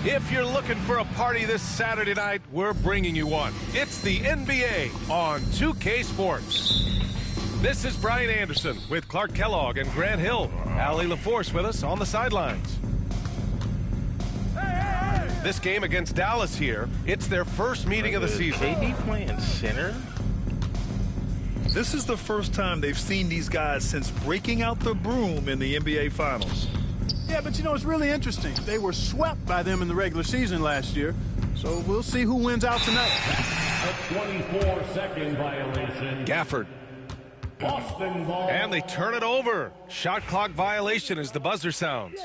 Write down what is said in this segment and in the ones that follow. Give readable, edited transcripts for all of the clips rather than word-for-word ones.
If you're looking for a party this Saturday night, we're bringing you one. It's the NBA on 2K Sports. This is Brian Anderson with Clark Kellogg and Grant Hill. Allie LaForce with us on the sidelines. This game against Dallas here, it's their first meeting of the season. KD playing center? This is the first time they've seen these guys since breaking out the broom in the NBA Finals. Yeah, but you know, it's really interesting. They were swept by them in the regular season last year, so we'll see who wins out tonight. A 24-second violation. Gafford. Boston ball. And they turn it over. Shot clock violation as the buzzer sounds.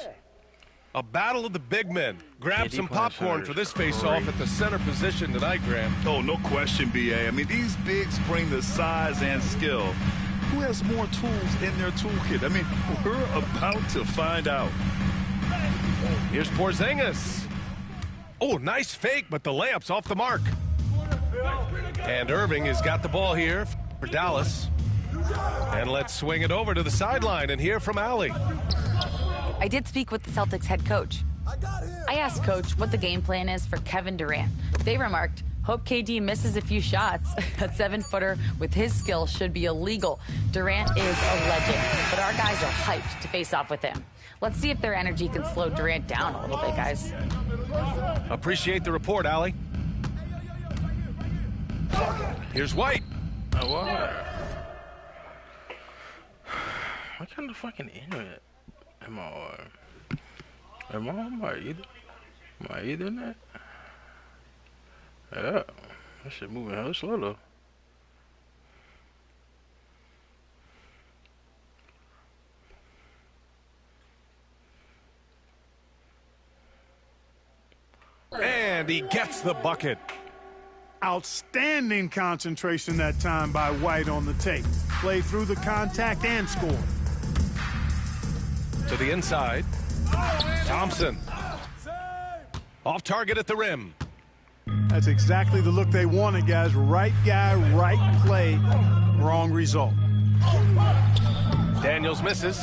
A battle of the big men. Grab some popcorn for this face-off at the center position tonight, Graham. Oh, no question, B.A. I mean, these bigs bring the size and skill. Who has more tools in their toolkit? I mean, we're about to find out. Here's Porzingis. Oh, nice fake, but the layup's off the mark. And Irving has got the ball here for Dallas. And let's swing it over to the sideline and hear from Allie. I did speak with the Celtics head coach. I asked Coach what the game plan is for Kevin Durant. They remarked, hope KD misses a few shots. A 7-footer with his skill should be illegal. Durant is a legend, but our guys are hyped to face off with him. Let's see if their energy can slow Durant down a little bit, guys. Appreciate the report, Allie. Here's White. Oh, what? What kind of fucking internet am I on? Am I on my either? Am I Ethernet? Yeah, that shit moving hella slow though. And he gets the bucket. Outstanding concentration that time by White on the tape. Played through the contact and scored. To the inside. Thompson. Off target at the rim. That's exactly the look they wanted, guys. Right guy, right play, wrong result. Daniels misses.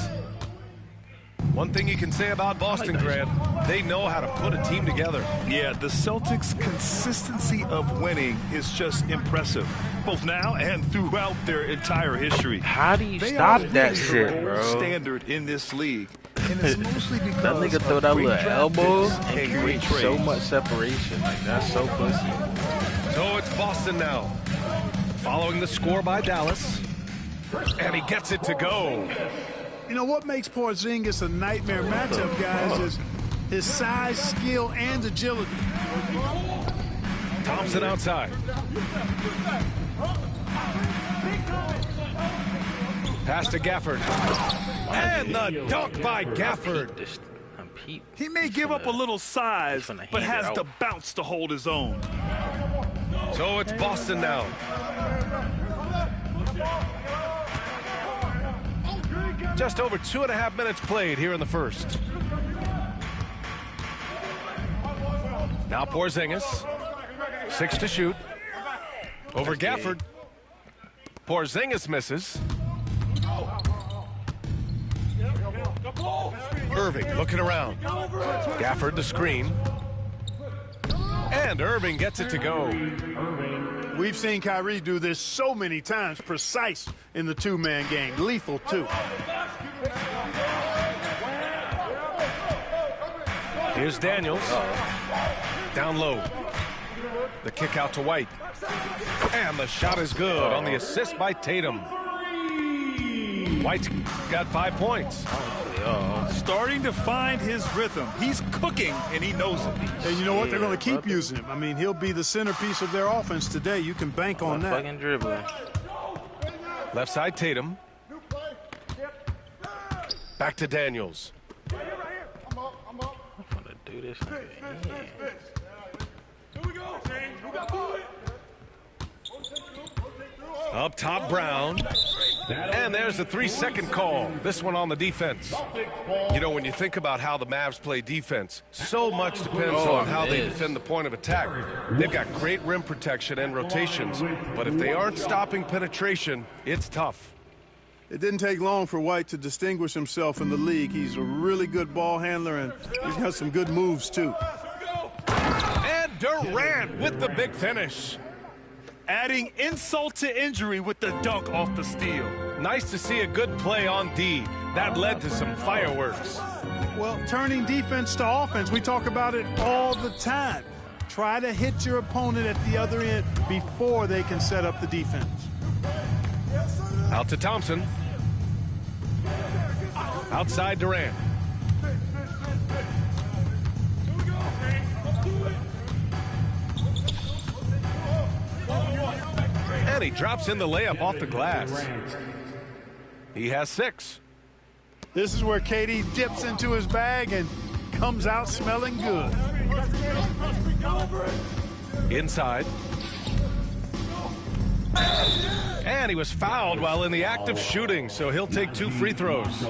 One thing you can say about Boston, Grant, they know how to put a team together. Yeah, the Celtics' consistency of winning is just impressive, both now and throughout their entire history. How do you They stop are that the shit, gold bro? standard in this league, and it's mostly because That nigga of throw that great little draft elbow picks and great create so trades. much separation. Like, that's so pussy. So it's Boston now. Following the score by Dallas. And he gets it to go. You know what makes Porzingis a nightmare matchup, guys, is his size, skill, and agility. Thompson outside. Pass to Gafford. And the dunk by Gafford. He may give up a little size, but has the bounce to hold his own. So it's Boston now. Just over 2.5 minutes played here in the first. Now Porzingis. 6 to shoot. Over Gafford. Porzingis misses. Irving looking around. Gafford the screen. And Irving gets it to go. We've seen Kyrie do this so many times, precise in the two-man game, lethal too. Here's Daniels. Down low. The kick out to White. And the shot is good on the assist by Tatum. White's got 5 points. Starting to find his rhythm. He's cooking, and he knows it. And you know what? They're going to keep using him. I mean, he'll be the centerpiece of their offense today. You can bank on that. Fucking dribbling. Left side Tatum. Back to Daniels. I'm gonna do this nigga. Up top, Brown. And there's a 3-second call. This one on the defense. You know, when you think about how the Mavs play defense, so much depends on how they defend the point of attack. They've got great rim protection and rotations, but if they aren't stopping penetration, it's tough. It didn't take long for White to distinguish himself in the league. He's a really good ball handler, and he's got some good moves, too. Durant with the big finish. Adding insult to injury with the dunk off the steal. Nice to see a good play on D. That led to some fireworks. Well, turning defense to offense, we talk about it all the time. Try to hit your opponent at the other end before they can set up the defense. Out to Thompson. Outside Durant. And he drops in the layup off the glass. He has 6. This is where KD dips into his bag and comes out smelling good. Inside. And he was fouled while in the act of shooting, so he'll take 2 free throws.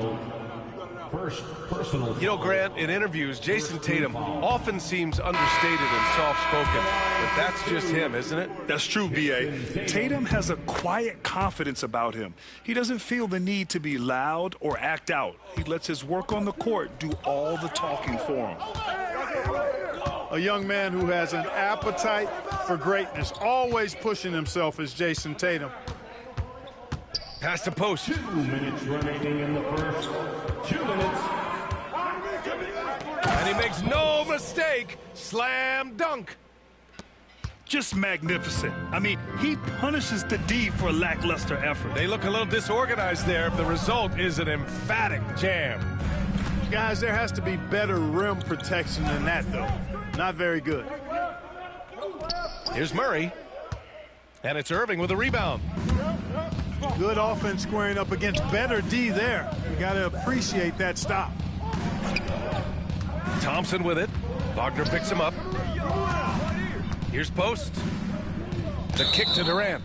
First personal. You know, Grant, in interviews, Jason Tatum often seems understated and soft-spoken, but that's just him, isn't it? That's true, B.A. Tatum has a quiet confidence about him. He doesn't feel the need to be loud or act out. He lets his work on the court do all the talking for him. A young man who has an appetite for greatness, always pushing himself, is Jason Tatum. Pass to post. 2 minutes remaining in the first. 2 minutes. And he makes no mistake. Slam dunk. Just magnificent. I mean, he punishes the D for lackluster effort. They look a little disorganized there. The result is an emphatic jam. Guys, there has to be better rim protection than that, though. Not very good. Here's Murray. And it's Irving with a rebound. Good offense squaring up against better D there. You got to appreciate that stop. Thompson with it. Wagner picks him up. Here's post. The kick to Durant.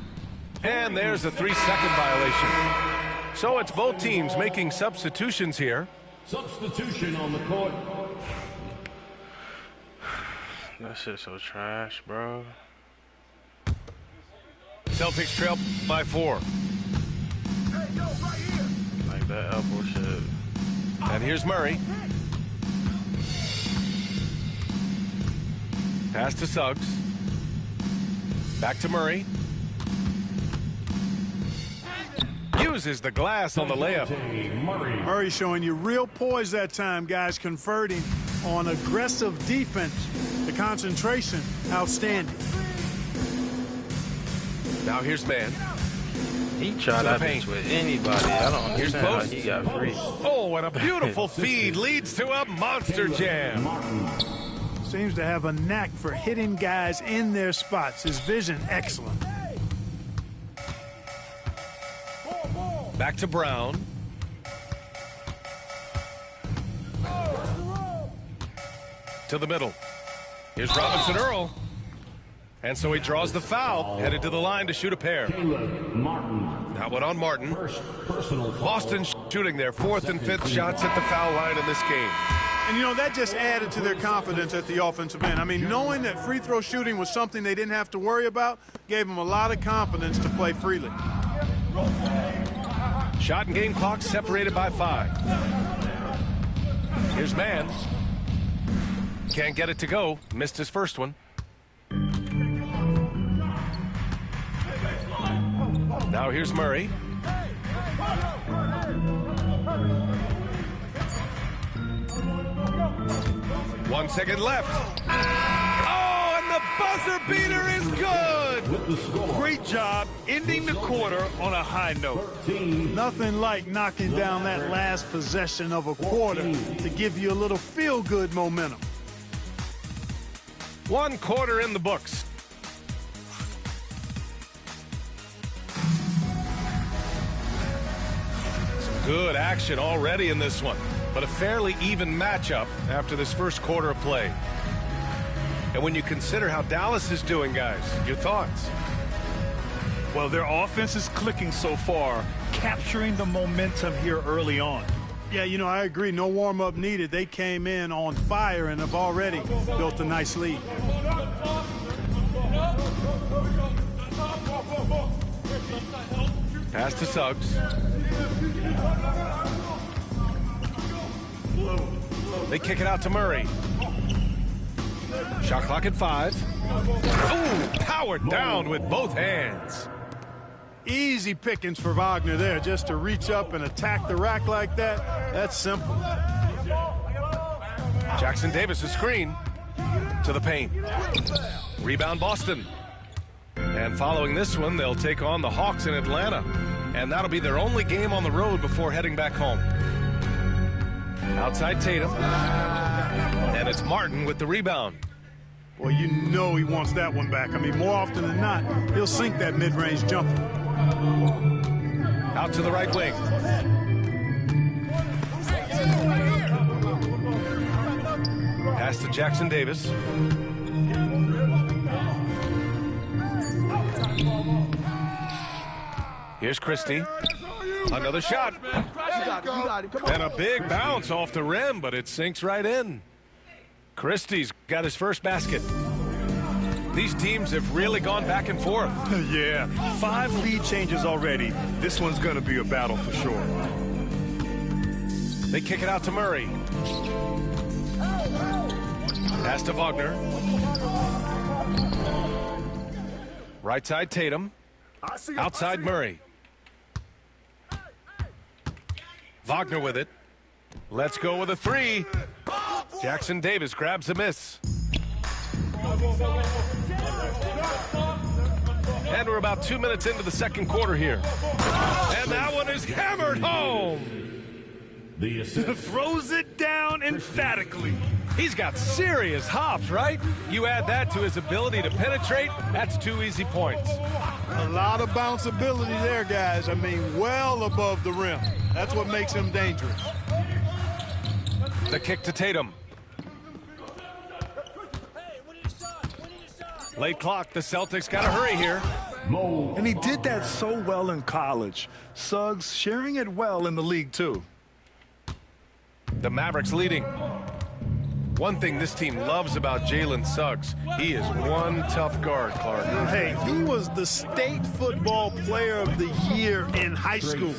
And there's a 3-second violation. So it's both teams making substitutions here. Substitution on the court. That shit's so trash, bro. Celtics trail by 4. Like that elbow shit. And here's Murray. Pass to Suggs. Back to Murray. Uses the glass on the layup. Murray showing you real poise that time, guys, converting on aggressive defense. The concentration, outstanding. Now here's man. He tried that bitch with anybody. I don't Here's understand how post. he got free. Oh, and a beautiful feed leads to a monster jam. Seems to have a knack for hitting guys in their spots. His vision, excellent. Back to Brown. To the middle. Here's Robinson Earl. And so he draws the foul, headed to the line to shoot a pair. Martin. That one on Martin. First personal. Boston shooting their 4th and 5th shots at the foul line in this game. And, you know, that just added to their confidence at the offensive end. I mean, knowing that free throw shooting was something they didn't have to worry about gave them a lot of confidence to play freely. Shot and game clock separated by 5. Here's man. Can't get it to go. Missed his first one. Now here's Murray. One second left. Oh, and the buzzer beater is good. Great job ending the quarter on a high note. Nothing like knocking down that last possession of a quarter to give you a little feel-good momentum. 1 quarter in the books. Some good action already in this one, but a fairly even matchup after this first quarter of play. And when you consider how Dallas is doing, guys, your thoughts? Well, their offense is clicking so far, capturing the momentum here early on. Yeah, you know, I agree. No warm-up needed. They came in on fire and have already built a nice lead. Pass to Suggs. They kick it out to Murray. Shot clock at 5. Ooh, powered down with both hands. Easy pickings for Wagner there, just to reach up and attack the rack like that. That's simple. Jackson Davis, a screen to the paint. Rebound Boston. And following this one, they'll take on the Hawks in Atlanta. And that'll be their only game on the road before heading back home. Outside Tatum. And it's Martin with the rebound. Well, you know he wants that one back. I mean, more often than not, he'll sink that mid-range jumper. Out to the right wing. Pass to Jackson Davis. Here's Christie. Another shot. And a big bounce off the rim, but it sinks right in. Christie's got his first basket. These teams have really gone back and forth. Yeah, 5 lead changes already. This one's going to be a battle for sure. They kick it out to Murray. Pass to Wagner. Right side Tatum. Outside Murray. Wagner with it. Let's go with a 3. Jackson Davis grabs a miss. And we're about 2 minutes into the second quarter here. And that one is hammered home. Throws it down emphatically. He's got serious hops, right? You add that to his ability to penetrate, that's 2 easy points. A lot of bounceability there, guys. I mean, well above the rim. That's what makes him dangerous. The kick to Tatum. Late clock, the Celtics got to hurry here. And he did that so well in college. Suggs sharing it well in the league, too. The Mavericks leading. One thing this team loves about Jalen Suggs, he is one tough guard, Clark. Hey, he was the state football player of the year in high school.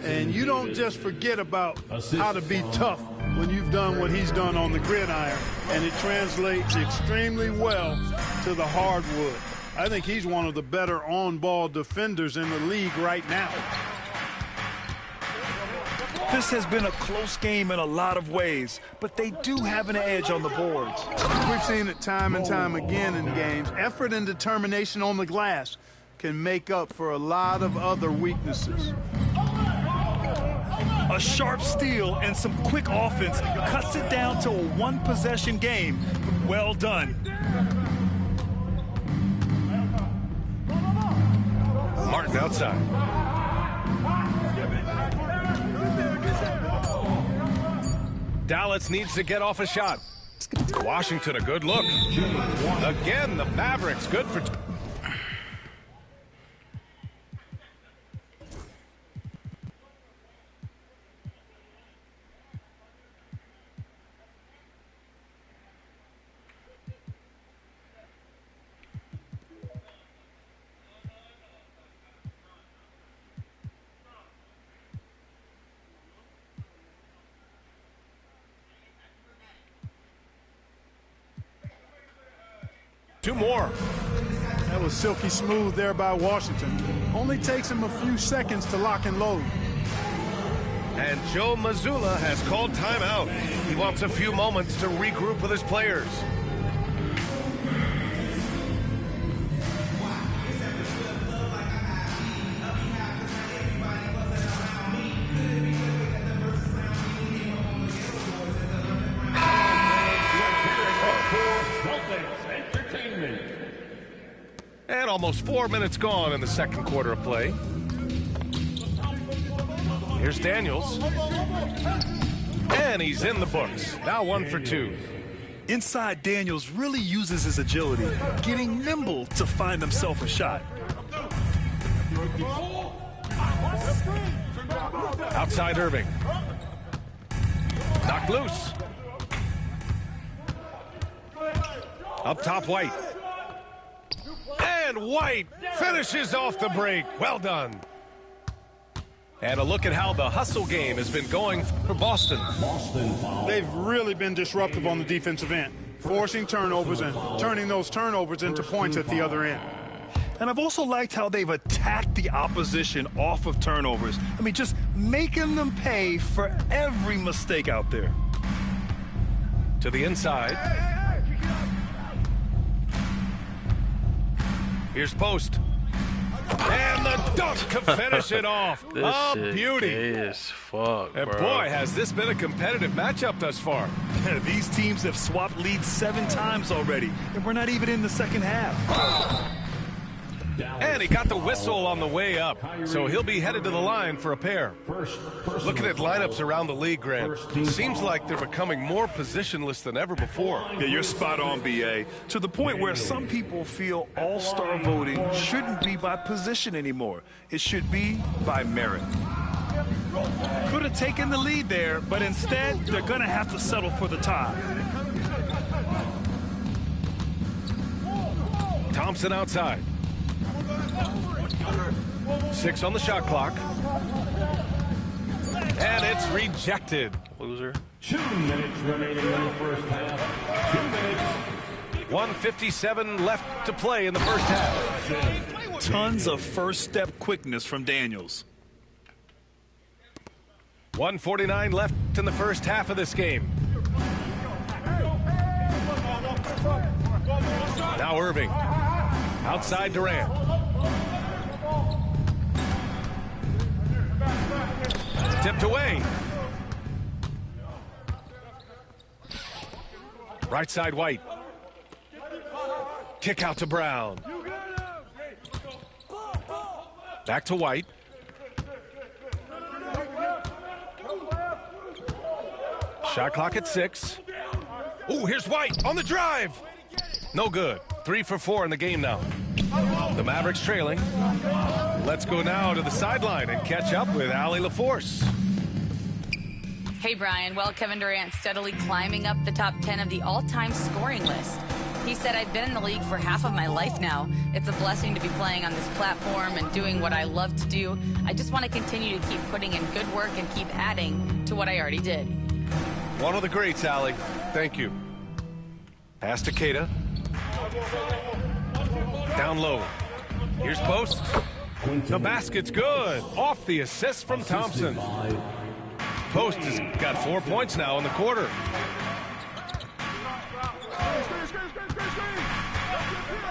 And you don't just forget about how to be tough when you've done what he's done on the gridiron. And it translates extremely well to the hardwood. I think he's one of the better on-ball defenders in the league right now. This has been a close game in a lot of ways, but they do have an edge on the boards. We've seen it time and time again in games. Effort and determination on the glass can make up for a lot of other weaknesses. A sharp steal and some quick offense cuts it down to a 1-possession game. Well done. Martin outside. Dallas needs to get off a shot. Washington, a good look. Again, the Mavericks, good for... Two more. That was silky smooth there by Washington. Only takes him a few seconds to lock and load. And Joe Mazzulla has called timeout. He wants a few moments to regroup with his players. And almost 4 minutes gone in the second quarter of play. Here's Daniels. And he's in the books. Now 1 for 2. Inside, Daniels really uses his agility, getting nimble to find himself a shot. Outside Irving. Knocked loose. Up top, White. And White finishes off the break. Well done. And a look at how the hustle game has been going for Boston. They've really been disruptive on the defensive end. forcing turnovers and turning those turnovers into points at the other end. And I've also liked how they've attacked the opposition off of turnovers. I mean, just making them pay for every mistake out there. To the inside. Here's Post. And the dunk to finish it off. This a shit beauty. is fuck, And bro. boy, has this been a competitive matchup thus far. These teams have swapped leads 7 times already, and we're not even in the second half. And he got the whistle on the way up, so he'll be headed to the line for a pair. Looking at lineups around the league, Grant, seems like they're becoming more positionless than ever before. Yeah, you're spot on, B.A. To the point where some people feel all-star voting shouldn't be by position anymore. It should be by merit. Could have taken the lead there, but instead, they're going to have to settle for the tie. Thompson outside. 6 on the shot clock. And it's rejected. Loser. 2 minutes remaining in the first half. 2 minutes. 1:57 left to play in the first half. Tons of first-step quickness from Daniels. 1:49 left in the first half of this game. Now Irving. Outside Durant. Tipped away. Right side White. Kick out to Brown. Back to White. Shot clock at 6. Ooh, here's White on the drive. No good. 3 for 4 in the game now. The Mavericks trailing. Let's go now to the sideline and catch up with Allie LaForce. Hey, Brian. Well, Kevin Durant steadily climbing up the top 10 of the all-time scoring list. He said, I've been in the league for half of my life now. It's a blessing to be playing on this platform and doing what I love to do. I just want to continue to keep putting in good work and keep adding to what I already did. One of the greats, Allie. Thank you. Pass to Keita. Down low. Here's Post. The basket's good. Off the assist from Thompson. Post has got 4 points now in the quarter.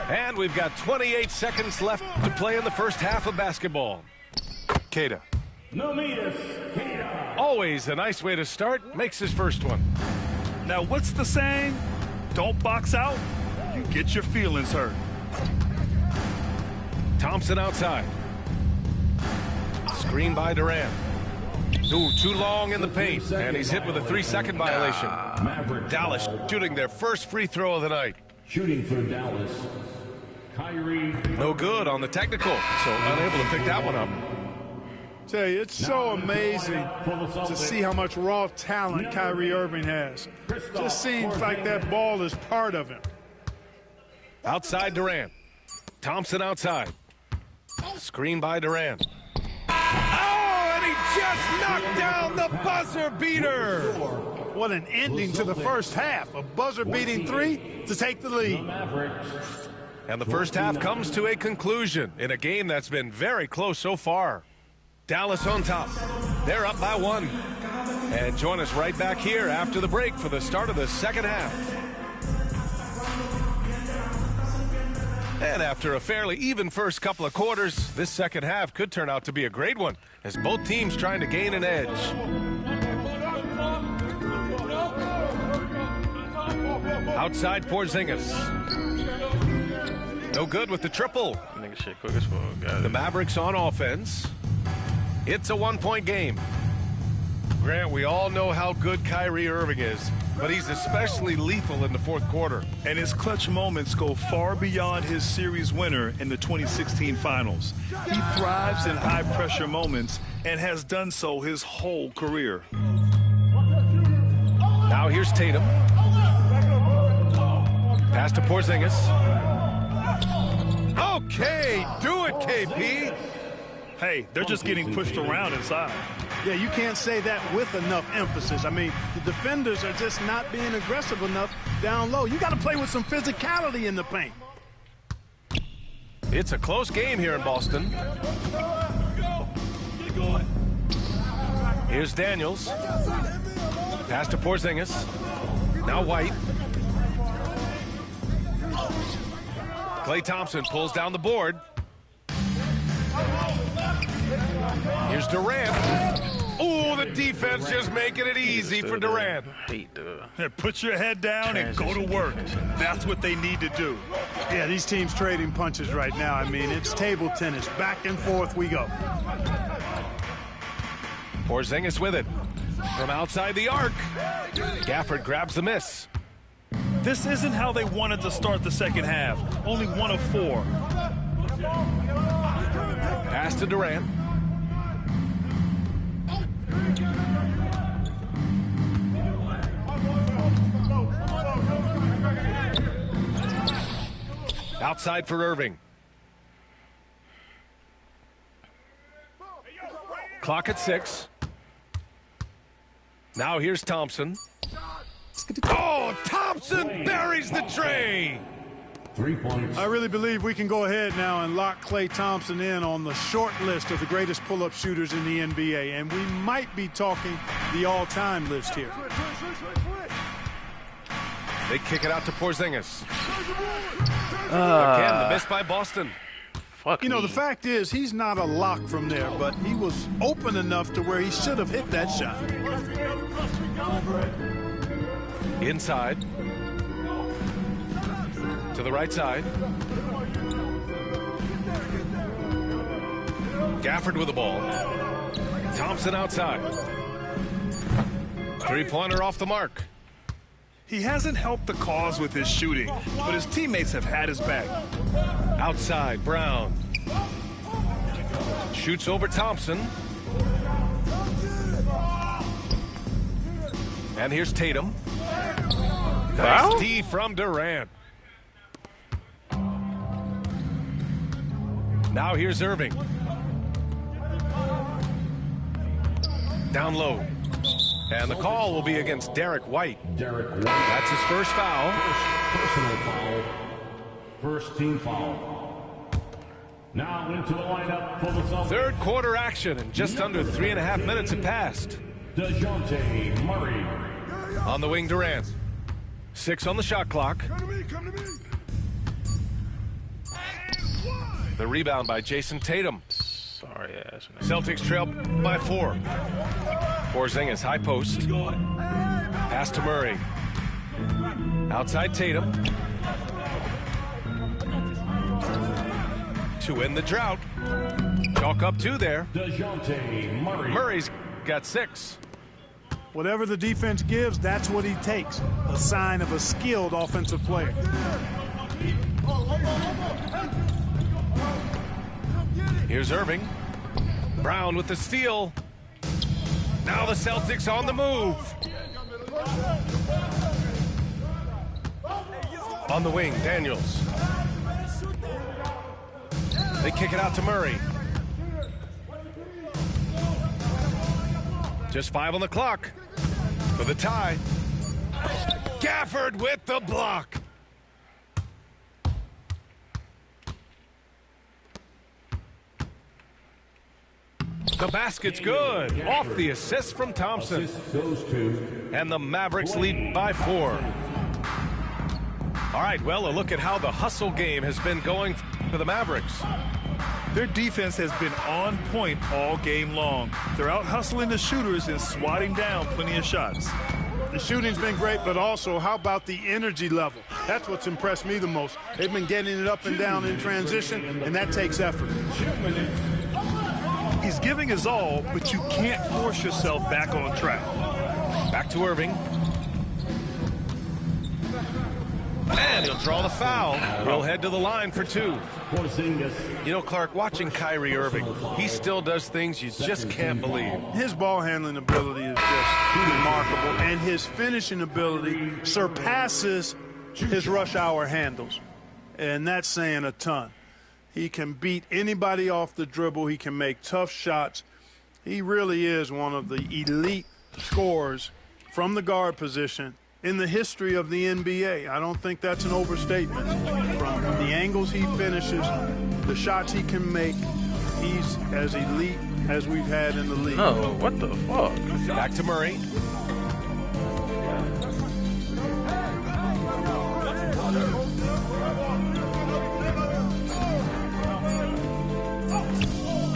And we've got 28 seconds left to play in the first half of basketball. Keita. Always a nice way to start. Makes his first one. Now, what's the saying? Don't box out, you get your feelings hurt. Thompson outside. Screen by Durant. Ooh, too long in the paint, and he's hit with a 3-second violation. Dallas shooting their first free throw of the night. Shooting for Dallas. Kyrie. No good on the technical, so unable to pick that one up. Tell you, it's so amazing to see how much raw talent Kyrie Irving has. Just seems like that ball is part of him. Outside Durant. Thompson outside. Screen by Durant. Oh, and he just knocked down the buzzer beater. What an ending to the first half. A buzzer-beating three to take the lead. And the first half comes to a conclusion in a game that's been very close so far. Dallas on top. They're up by 1. And join us right back here after the break for the start of the second half. And after a fairly even first couple of quarters, this second half could turn out to be a great one as both teams trying to gain an edge. Outside Porzingis. No good with the triple. Nigga shit quick as fuck. The Mavericks on offense. It's a 1-point game. Grant, we all know how good Kyrie Irving is, but he's especially lethal in the fourth quarter. And his clutch moments go far beyond his series winner in the 2016 finals. He thrives in high-pressure moments and has done so his whole career. Now here's Tatum. Pass to Porzingis. Okay, do it, KP. Hey, they're just getting pushed around inside. Yeah, you can't say that with enough emphasis. I mean, the defenders are just not being aggressive enough down low. You got to play with some physicality in the paint. It's a close game here in Boston. Here's Daniels. Pass to Porzingis. Now White. Klay Thompson pulls down the board. Here's Durant. Oh, the defense just making it easy for Durant. Put your head down and go to work. That's what they need to do. Yeah, these teams trading punches right now. I mean, it's table tennis. Back and forth we go. Porzingis with it. From outside the arc. Gafford grabs the miss. This isn't how they wanted to start the second half. Only 1 of 4. Pass to Durant. Outside for Irving. Clock at 6. Now here's Thompson. Oh, Thompson buries the tray. 3 points. I really believe we can go ahead now and lock Klay Thompson in on the short list of the greatest pull-up shooters in the NBA, and we might be talking the all-time list here. They kick it out to Porzingis. Again, the miss by Boston. You know, the fact is, he's not a lock from there, but he was open enough to where he should have hit that shot. Inside. To the right side. Gafford with the ball. Thompson outside. Three-pointer off the mark. He hasn't helped the cause with his shooting, but his teammates have had his back. Outside, Brown. Shoots over Thompson. And here's Tatum. Nice D from Durant. Now here's Irving. Down low. And the call will be against Derek White. That's his first foul. Personal foul. First team foul. Now into the lineup for the Celtics. Third quarter action, and just under 3.5 minutes have passed. DeJounte Murray. On the wing, Durant. 6 on the shot clock. The rebound by Jason Tatum. Sorry ass. Celtics trail by 4. Porzingis, high post. Pass to Murray. Outside Tatum. To end the drought. Chalk up 2 there. DeJounte Murray. Murray's got 6. Whatever the defense gives, that's what he takes. A sign of a skilled offensive player. Here's Irving. Brown with the steal. Now the Celtics on the move. On the wing, Daniels. They kick it out to Murray. Just 5 on the clock for the tie. Gafford with the block. The basket's good. Off the assist from Thompson. And the Mavericks lead by 4. All right, well, a look at how the hustle game has been going for the Mavericks. Their defense has been on point all game long. They're out hustling the shooters and swatting down plenty of shots. The shooting's been great, but also how about the energy level? That's what's impressed me the most. They've been getting it up and down in transition, and that takes effort. He's giving his all, but you can't force yourself back on track. Back to Irving. And he'll draw the foul. He'll head to the line for 2. You know, Clark, watching Kyrie Irving, he still does things you just can't believe. His ball handling ability is just remarkable, and his finishing ability surpasses his rush hour handles. And that's saying a ton. He can beat anybody off the dribble. He can make tough shots. He really is one of the elite scorers from the guard position in the history of the NBA. I don't think that's an overstatement. From the angles he finishes, the shots he can make, he's as elite as we've had in the league. Oh, what the fuck? Back to Murray.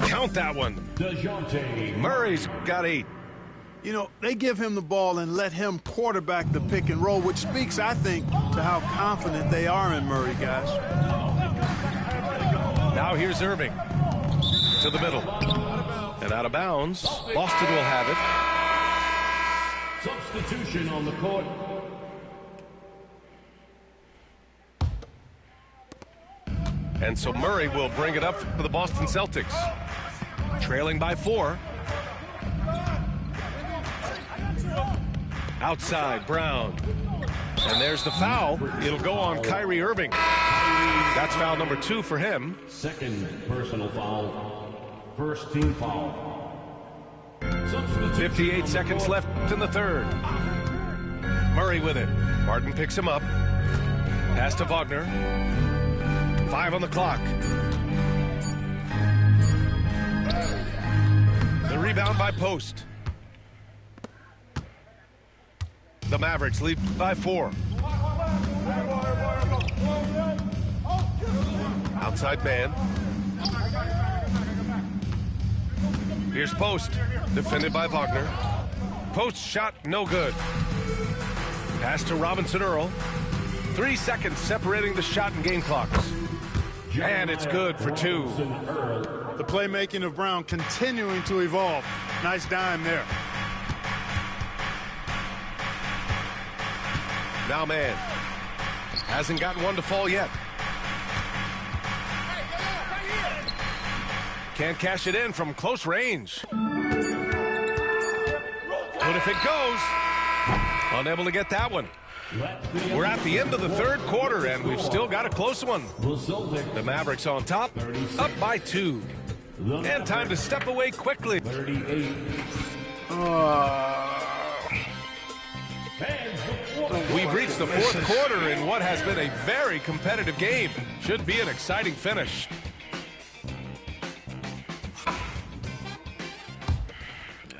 Count that one. Murray's got 8. You know, they give him the ball and let him quarterback the pick and roll, which speaks, I think, to how confident they are in Murray, guys. Now here's Irving to the middle. And out of bounds. Boston will have it. Substitution on the court. And so Murray will bring it up for the Boston Celtics. Trailing by 4. Outside, Brown. And there's the foul. It'll go on Kyrie Irving. That's foul number 2 for him. Second personal foul. First team foul. 58 seconds left in the third. Murray with it. Martin picks him up. Pass to Wagner. 5 on the clock. The rebound by Post. The Mavericks lead by 4. Outside man. Here's Post, defended by Wagner. Post shot no good. Pass to Robinson Earl. 3 seconds separating the shot and game clocks. And it's good for 2. The playmaking of Brown continuing to evolve. Nice dime there. Now man. Hasn't gotten one to fall yet. Can't cash it in from close range. But if it goes, unable to get that one. We're at the end of the third quarter, and we've still got a close one. The Mavericks on top, up by 2. And time to step away quickly. We've reached the fourth quarter in what has been a very competitive game. Should be an exciting finish.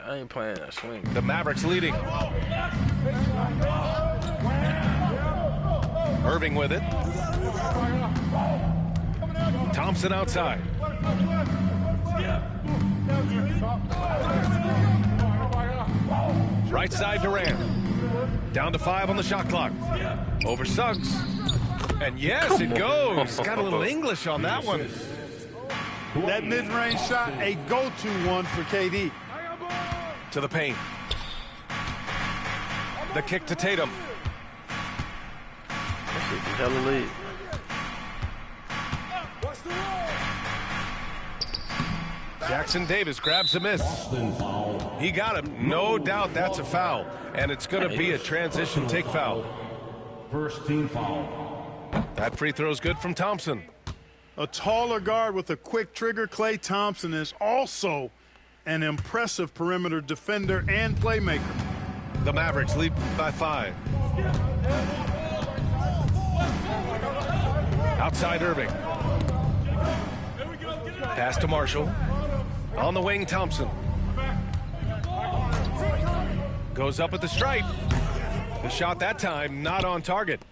I ain't playing that swing. The Mavericks leading. Irving with it. Thompson outside. Right side Durant. Down to 5 on the shot clock. Over Suggs. And yes, it goes. Got a little English on that one. That mid-range shot, a go-to one for KD. To the paint. The kick to Tatum. Hella lead. Jackson Davis grabs a miss. He got him. No doubt that's a foul. And it's going to be a transition take foul. First team foul. That free throw's good from Thompson. A taller guard with a quick trigger, Klay Thompson, is also an impressive perimeter defender and playmaker. The Mavericks lead by 5. Outside Irving. Pass to Marshall. On the wing, Thompson. Goes up at the stripe. The shot that time not on target.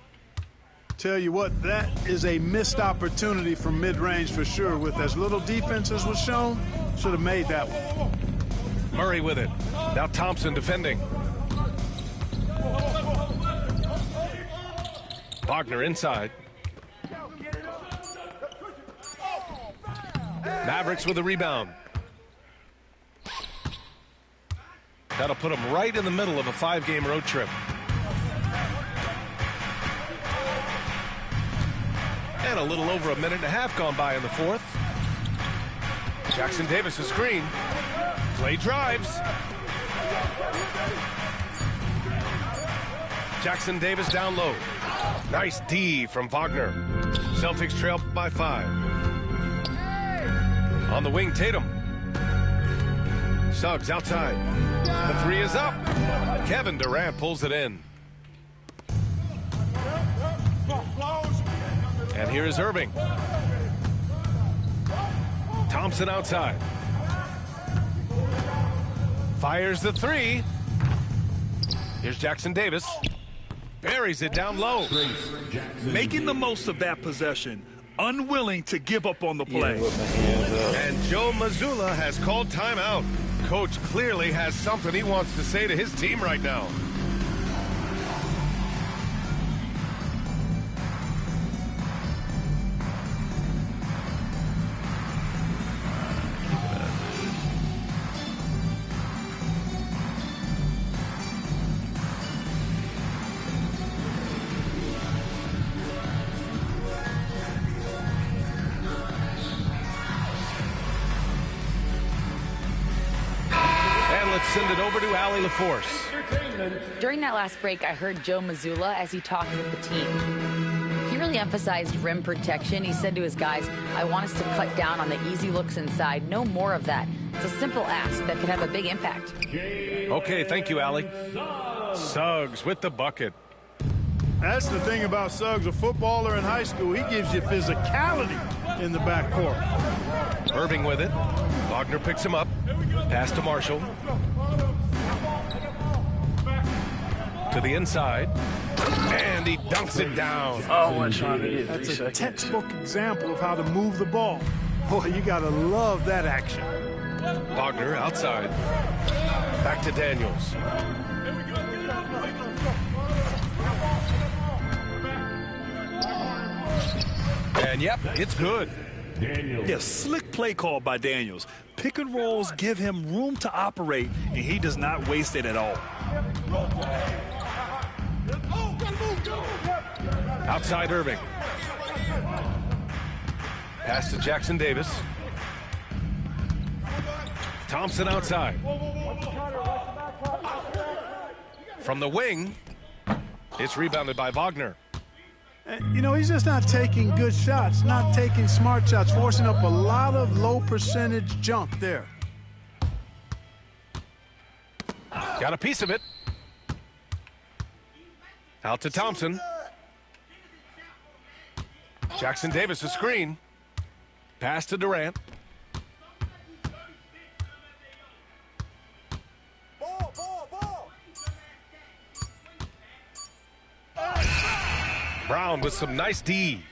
Tell you what, that is a missed opportunity from mid-range for sure. With as little defense as was shown, should have made that one. Murray with it. Now Thompson defending. Wagner inside. Mavericks with a rebound. That'll put them right in the middle of a 5-game road trip. And a little over a minute and a half gone by in the fourth. Jackson Davis a screen. Play drives. Jackson Davis down low. Nice D from Wagner. Celtics trail by 5. On the wing, Tatum. Suggs outside. The three is up. Kevin Durant pulls it in. And here is Irving. Thompson outside. Fires the three. Here's Jackson Davis. Buries it down low. Making the most of that possession. Unwilling to give up on the play. And Joe Mazzulla has called timeout. Coach clearly has something he wants to say to his team right now. Send it over to Allie LaForce. During that last break, I heard Joe Mazzulla as he talked with the team. He really emphasized rim protection. He said to his guys, I want us to cut down on the easy looks inside. No more of that. It's a simple ask that could have a big impact. Okay, thank you, Allie. Suggs with the bucket. That's the thing about Suggs, a footballer in high school. He gives you physicality in the backcourt. Irving with it. Wagner picks him up. Pass to Marshall. To the inside. And he dunks it down. That's a textbook example of how to move the ball. Boy, you got to love that action. Wagner outside. Back to Daniels. And yep, it's good. Yeah, slick play call by Daniels. Pick and rolls give him room to operate, and he does not waste it at all. Outside Irving. Pass to Jackson Davis. Thompson outside. From the wing, it's rebounded by Wagner. You know, he's just not taking good shots, not taking smart shots, forcing up a lot of low percentage junk there. Got a piece of it. Out to Thompson. Jackson Davis a screen. Pass to Durant. Brown with some nice D.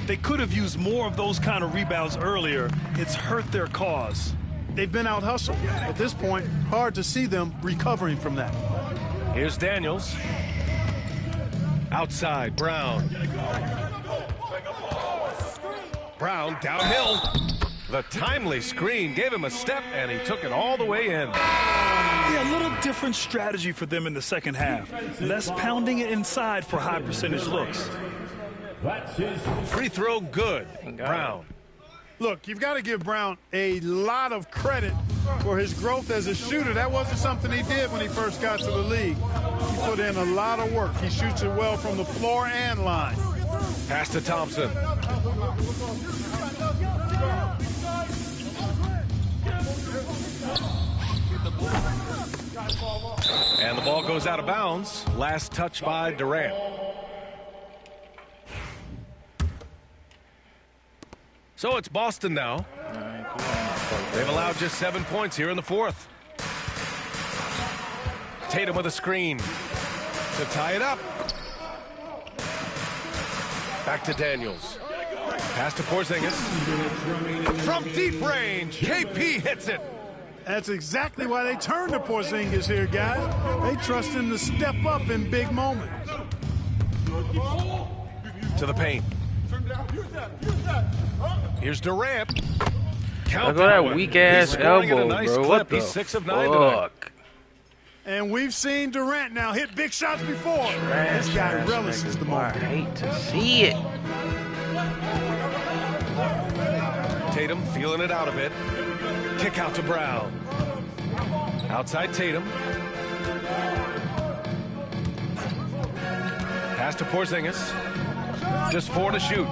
They could have used more of those kind of rebounds earlier. It's hurt their cause. They've been out-hustled. At this point, hard to see them recovering from that. Here's Daniels. Outside, Brown. Brown downhill. The timely screen gave him a step, and he took it all the way in. Yeah, a little different strategy for them in the second half. Less pounding it inside for high percentage looks. Free throw good. Brown. Look, you've got to give Brown a lot of credit for his growth as a shooter. That wasn't something he did when he first got to the league. He put in a lot of work. He shoots it well from the floor and line. Pass to Thompson. And the ball goes out of bounds. Last touch by Durant. So it's Boston now. They've allowed just 7 points here in the fourth. Tatum with a screen to tie it up. Back to Daniels. Pass to Porzingis. From deep range, KP hits it. That's exactly why they turn to Porzingis here, guys. They trust him to step up in big moments. To the paint. Here's Durant. Look at that weak-ass elbow, bro. What the He's 6 of 9 tonight. fuck? And we've seen Durant now hit big shots before. This guy relishes the I moment. hate to see it. Tatum feeling it out a bit. Kick out to Brown. Outside Tatum. Pass to Porzingis. Just 4 to shoot.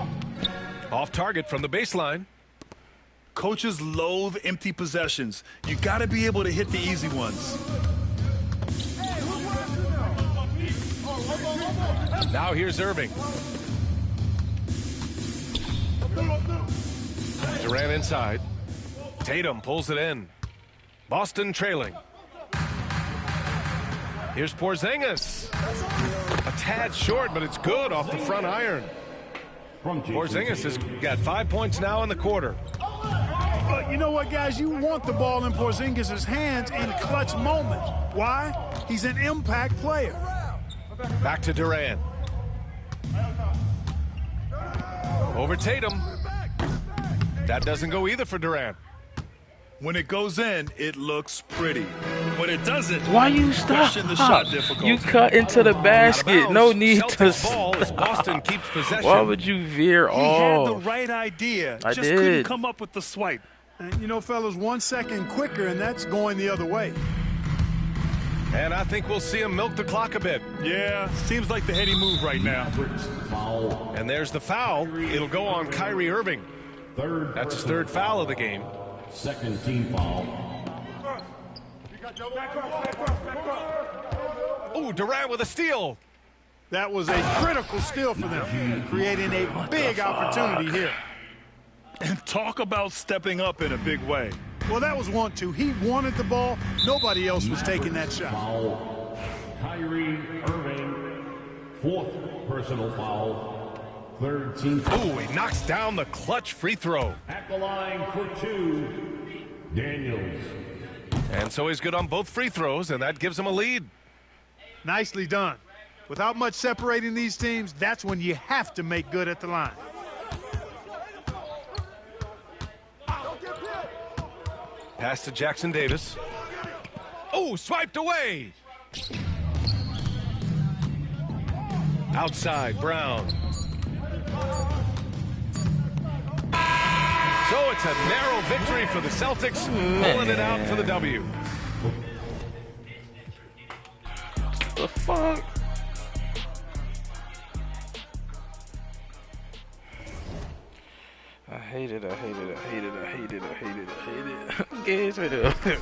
Off target from the baseline. Coaches loathe empty possessions. You got to be able to hit the easy ones. Now here's Irving. Durant inside. Tatum pulls it in. Boston trailing. Here's Porzingis. A tad short, but it's good off the front iron. Porzingis has got 5 points now in the quarter. But you know what, guys? You want the ball in Porzingis' hands in clutch moments. Why? He's an impact player. Back to Durant. Over Tatum. That doesn't go either for Durant. When it goes in, it looks pretty. When it doesn't, why you stop? question the shot difficulty. You cut into the basket. No need to Celtics ball as Boston keeps possession. Why would you veer He off? had the right idea. I just did. couldn't come up with the swipe. And you know, fellas, 1 second quicker, and that's going the other way. And I think we'll see him milk the clock a bit. Yeah, seems like the heady move right now. Foul. And there's the foul. It'll go on Kyrie Irving. That's his third foul of the game. Second team foul. Oh, Durant with a steal. That was a critical steal for them, creating a big opportunity here. And talk about stepping up in a big way. Well, that was 1-2. He wanted the ball. Nobody else was taking that shot. Foul. Kyrie Irving. Fourth personal foul. Third team foul. Oh, he knocks down the clutch free throw. At the line for two, Daniels. And so he's good on both free throws, and that gives him a lead. Nicely done. Without much separating these teams, that's when you have to make good at the line. Pass to Jackson Davis. Oh, swiped away. Outside, Brown. So it's a narrow victory for the Celtics, pulling it out for the W. The fuck? I hate it, I hate it, I hate it, I hate it, I hate it, I hate it. Get rid of it.